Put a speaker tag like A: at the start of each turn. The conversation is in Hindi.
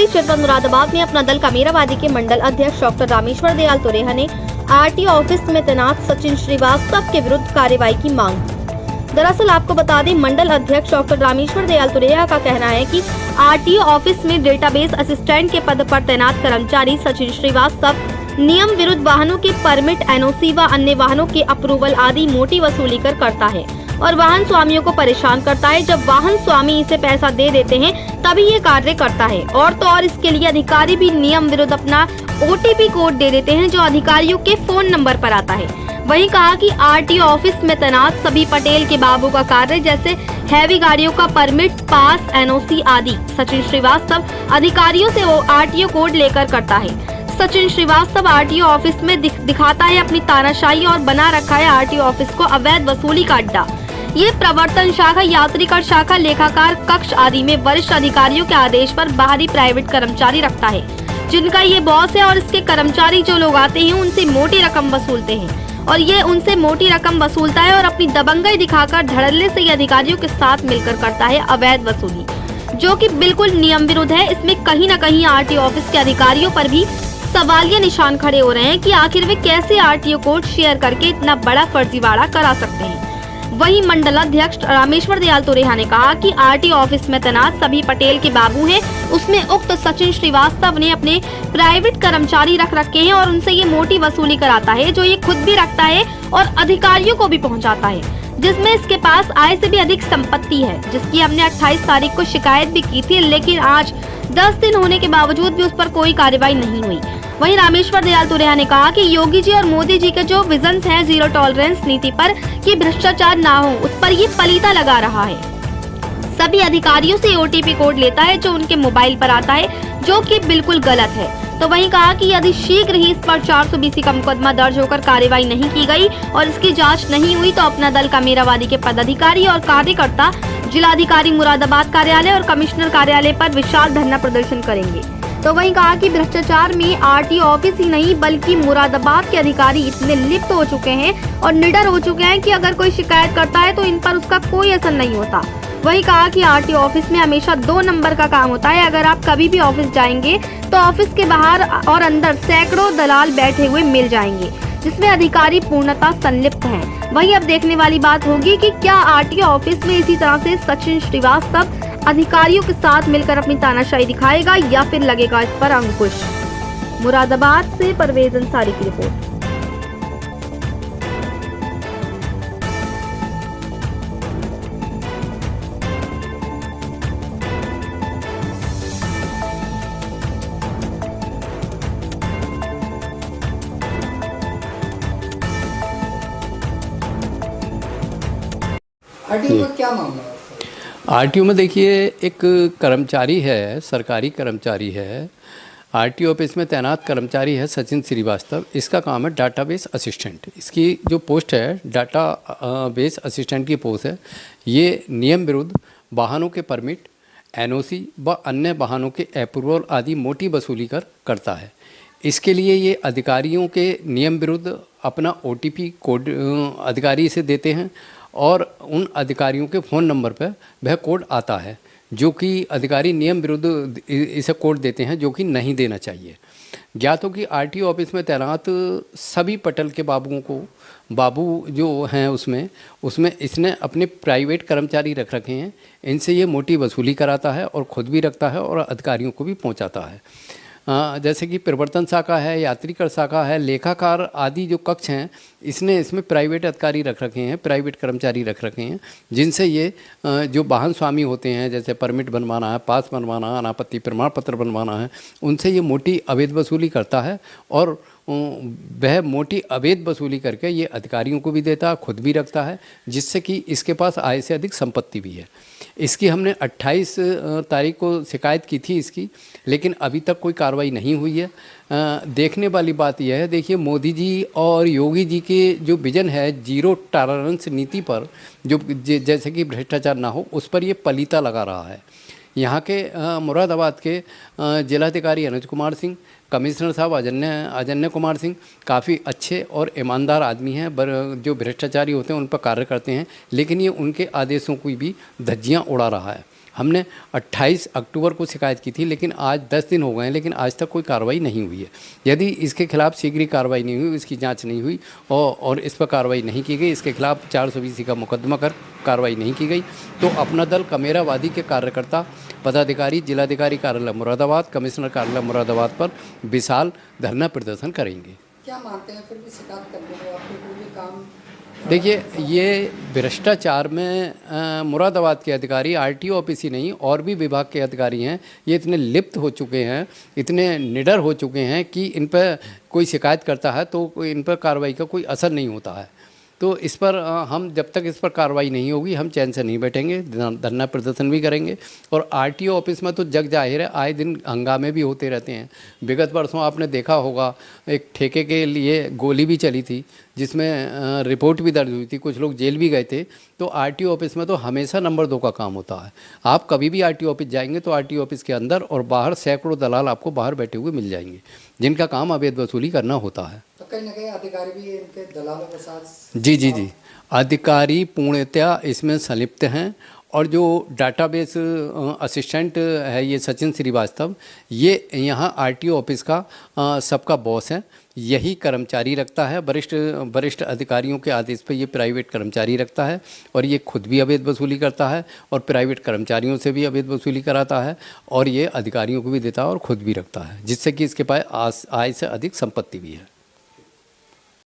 A: बीच जनपद मुरादाबाद में अपना दल कामेरावादी के मंडल अध्यक्ष डॉक्टर रामेश्वर दयाल तुरेहा ने आरटीओ ऑफिस में तैनात सचिन श्रीवास्तव के विरुद्ध कार्रवाई की मांग। दरअसल आपको बता दें, मंडल अध्यक्ष डॉक्टर रामेश्वर दयाल तुरेहा का कहना है कि आरटीओ ऑफिस में डेटाबेस असिस्टेंट के पद पर तैनात कर्मचारी सचिन श्रीवास्तव नियम विरुद्ध वाहनों के परमिट, एनओसी व अन्य वाहनों के अप्रूवल आदि मोटी वसूली करता है और वाहन स्वामियों को परेशान करता है। जब वाहन स्वामी इसे पैसा दे देते हैं तभी ये कार्य करता है। और तो और इसके लिए अधिकारी भी नियम विरुद्ध अपना ओटीपी कोड दे देते हैं जो अधिकारियों के फोन नंबर पर आता है। वहीं कहा कि आरटीओ ऑफिस में तैनात सभी पटेल के बाबू का कार्य जैसे हैवी गाड़ियों का परमिट, पास, एनओसी आदि सचिन श्रीवास्तव अधिकारियों से वो आरटीओ कोड लेकर करता है। सचिन श्रीवास्तव आरटीओ ऑफिस में दिखाता है अपनी तानाशाही और बना रखा है आरटीओ ऑफिस को अवैध वसूली का अड्डा। ये प्रवर्तन शाखा, यात्री कर शाखा, लेखाकार कक्ष आदि में वरिष्ठ अधिकारियों के आदेश पर बाहरी प्राइवेट कर्मचारी रखता है जिनका ये बॉस है और इसके कर्मचारी जो लोग आते हैं उनसे मोटी रकम वसूलते हैं और ये उनसे मोटी रकम वसूलता है और अपनी दबंगई दिखाकर धड़ल्ले से ये अधिकारियों के साथ मिलकर करता है अवैध वसूली, जो कि बिल्कुल नियम विरुद्ध है। इसमें कहीं न कहीं आरटीओ ऑफिस के अधिकारियों पर भी सवालिया निशान खड़े हो रहे हैं कि आखिर वे कैसे आरटीओ कोड शेयर करके इतना बड़ा फर्जीवाड़ा करा सकते हैं। वहीं मंडल अध्यक्ष रामेश्वर दयाल तुरेहा ने कहा कि आरटीओ ऑफिस में तैनात सभी पटेल के बाबू हैं, उसमें उक्त सचिन श्रीवास्तव ने अपने प्राइवेट कर्मचारी रख रखे हैं और उनसे ये मोटी वसूली कराता है जो ये खुद भी रखता है और अधिकारियों को भी पहुंचाता है, जिसमें इसके पास आय से भी अधिक संपत्ति है, जिसकी हमने 28 तारीख को शिकायत भी की थी, लेकिन आज 10 दिन होने के बावजूद भी उस पर कोई कार्रवाई नहीं हुई। वहीं रामेश्वर दयाल तुरेहा ने कहा कि योगी जी और मोदी जी के जो विजन्स हैं जीरो टॉलरेंस नीति पर कि भ्रष्टाचार ना हो, उस पर ये पलीता लगा रहा है। सभी अधिकारियों से ओटीपी कोड लेता है जो उनके मोबाइल पर आता है, जो कि बिल्कुल गलत है। तो वहीं कहा कि यदि शीघ्र ही इस पर 420 का मुकदमा दर्ज होकर कार्रवाई नहीं की गई और इसकी जांच नहीं हुई तो अपना दल कामेरावादी के पदाधिकारी और कार्यकर्ता जिलाधिकारी मुरादाबाद कार्यालय और कमिश्नर कार्यालय पर विशाल धरना प्रदर्शन करेंगे। तो वहीं कहा कि भ्रष्टाचार में आरटीओ ऑफिस ही नहीं बल्कि मुरादाबाद के अधिकारी इतने लिप्त हो चुके हैं और निडर हो चुके हैं कि अगर कोई शिकायत करता है तो इन पर उसका कोई असर नहीं होता। वहीं कहा कि आरटीओ ऑफिस में हमेशा 2 नंबर का काम होता है। अगर आप कभी भी ऑफिस जाएंगे तो ऑफिस के बाहर और अंदर सैकड़ों दलाल बैठे हुए मिल जाएंगे जिसमें अधिकारी पूर्णतः संलिप्त हैं। वहीं अब देखने वाली बात होगी कि क्या आरटीओ ऑफिस में इसी तरह से सचिन श्रीवास्तव अधिकारियों के साथ मिलकर अपनी तानाशाही दिखाएगा या फिर लगेगा इस पर अंकुश। मुरादाबाद से परवेज अंसारी की रिपोर्ट।
B: आरटीओ का क्या मामला है?
C: आरटीओ में देखिए एक कर्मचारी है, सरकारी कर्मचारी है, आरटीओ ऑफिस में तैनात कर्मचारी है सचिन श्रीवास्तव। इसका काम है डाटाबेस असिस्टेंट। इसकी जो पोस्ट है डाटाबेस असिस्टेंट की पोस्ट है। ये नियम विरुद्ध वाहनों के परमिट, एनओसी व अन्य वाहनों के अप्रूवल आदि मोटी वसूली करता है। इसके लिए ये अधिकारियों के नियम विरुद्ध अपना ओटीपी कोड अधिकारी इसे देते हैं और उन अधिकारियों के फ़ोन नंबर पर वह कोड आता है जो कि अधिकारी नियम विरुद्ध इसे कोड देते हैं जो कि नहीं देना चाहिए। ज्ञात हो कि आरटीओ ऑफिस में तैनात सभी पटेल के बाबू जो हैं उसमें इसने अपने प्राइवेट कर्मचारी रख रखे हैं। इनसे ये मोटी वसूली कराता है और ख़ुद भी रखता है और अधिकारियों को भी पहुंचाता है। जैसे कि प्रवर्तन शाखा है, यात्री कर शाखा है, लेखाकार आदि जो कक्ष हैं इसमें प्राइवेट अधिकारी रख रखे हैं, प्राइवेट कर्मचारी रख रखे हैं जिनसे ये जो वाहन स्वामी होते हैं जैसे परमिट बनवाना है, पास बनवाना, अनापत्ति प्रमाण पत्र बनवाना है, उनसे ये मोटी अवैध वसूली करता है और वह मोटी अवैध वसूली करके ये अधिकारियों को भी देता है, खुद भी रखता है, जिससे कि इसके पास आय से अधिक संपत्ति भी है। इसकी हमने 28 तारीख को शिकायत की थी इसकी, लेकिन अभी तक कोई कार्रवाई नहीं हुई है। देखने वाली बात यह है, देखिए मोदी जी और योगी जी के जो विजन है जीरो टॉलरेंस नीति पर, जो जैसे कि भ्रष्टाचार ना हो, उस पर ये पलीता लगा रहा है। यहाँ के मुरादाबाद के जिलाधिकारी अनुज कुमार सिंह, कमिश्नर साहब अजन्य कुमार सिंह काफ़ी अच्छे और ईमानदार आदमी हैं, जो भ्रष्टाचारी होते हैं उन पर कार्य करते हैं, लेकिन ये उनके आदेशों की भी धज्जियाँ उड़ा रहा है। हमने 28 अक्टूबर को शिकायत की थी, लेकिन आज 10 दिन हो गए हैं, लेकिन आज तक कोई कार्रवाई नहीं हुई है। यदि इसके खिलाफ शीघ्र कार्रवाई नहीं हुई, इसकी जांच नहीं हुई और इस पर कार्रवाई नहीं की गई, इसके खिलाफ 420 का मुकदमा कर कार्रवाई नहीं की गई, तो अपना दल कमेरावादी के कार्यकर्ता, पदाधिकारी, जिलाधिकारी कार्यालय मुरादाबाद, कमिश्नर कार्यालय मुरादाबाद पर विशाल धरना प्रदर्शन करेंगे।
B: क्या मानते हैं फिर भी शिकायत करने के बाद कोई भी काम?
C: देखिए, ये भ्रष्टाचार में मुरादाबाद के अधिकारी, आरटीओ ऑफिस ही नहीं और भी विभाग के अधिकारी हैं, ये इतने लिप्त हो चुके हैं, इतने निडर हो चुके हैं कि इन पर कोई शिकायत करता है तो इन पर कार्रवाई का कोई असर नहीं होता है। तो इस पर हम जब तक इस पर कार्रवाई नहीं होगी हम चैन से नहीं बैठेंगे, धरना प्रदर्शन भी करेंगे। और आरटीओ ऑफिस में तो जग जाहिर है आए दिन हंगामे भी होते रहते हैं। विगत वर्षों आपने देखा होगा एक ठेके के लिए गोली भी चली थी, जिसमें रिपोर्ट भी दर्ज हुई थी, कुछ लोग जेल भी गए थे। तो आरटीओ ऑफिस में तो हमेशा नंबर 2 का काम होता है। आप कभी भी आरटीओ ऑफिस जाएंगे तो आरटीओ ऑफिस के अंदर और बाहर सैकड़ों दलाल आपको बाहर बैठे हुए मिल जाएंगे, जिनका काम अवैध वसूली करना होता है।
B: तो कहीं ना कहीं अधिकारी भी इनके दलालों के साथ?
C: जी, अधिकारी पूर्णतया इसमें संलिप्त हैं। और जो डाटाबेस असिस्टेंट है ये सचिन श्रीवास्तव, ये यहाँ आरटीओ ऑफिस का सबका बॉस है। यही कर्मचारी रखता है, वरिष्ठ अधिकारियों के आदेश पर ये प्राइवेट कर्मचारी रखता है और ये खुद भी अवैध वसूली करता है और प्राइवेट कर्मचारियों से भी अवैध वसूली कराता है और ये अधिकारियों को भी देता है और खुद भी रखता है, जिससे कि इसके पास आय से अधिक संपत्ति भी है।